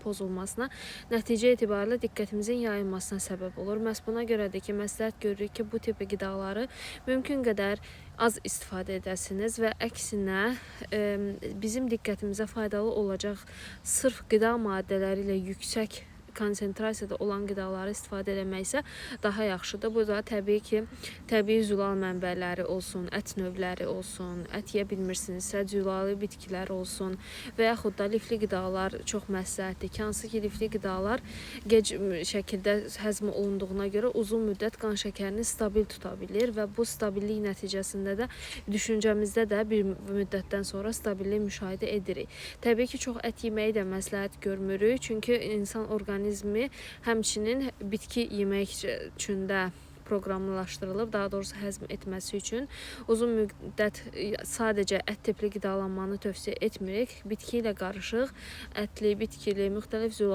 pozulmasına, nəticə etibarilə diqqətimizin yayılmasına səbəb olur. Məhz buna görədir ki, məsləhət görürük ki, bu tip qidaları mümkün qədər az istifadə edəsiniz və əksinə bizim diqqətimizə faydalı olacaq sırf qida maddələri ilə yüksək konsentrasiyada olan qidaları istifadə etmək isə daha yaxşıdır. Bu da təbii ki, təbii zülal mənbələri olsun, ət növləri olsun, ət yeyə bilmirsinizsə zülalı bitkilər olsun və yaxud da lifli qidalar çox məsləhətdir ki, hansı ki lifli qidalar gec şəkildə həzm olunduğuna görə uzun müddət qan şəkərini stabil tuta bilir və bu stabillik nəticəsində də düşüncəmizdə də bir müddətdən sonra stabillik müşahidə edirik. Təbii ki, çox ət yeməyi də məsləhət görmürük, çünki insan orqanizmi həmçinin bitki yemək üçün də proqramlaşdırılıb, daha doğrusu həzm etməsi üçün uzun müddət sadəcə ət tipli qidalanmanı tövsiyə etmirik. Bitki ilə qarışıq, ətli, bitkili, müxtəlif zülallı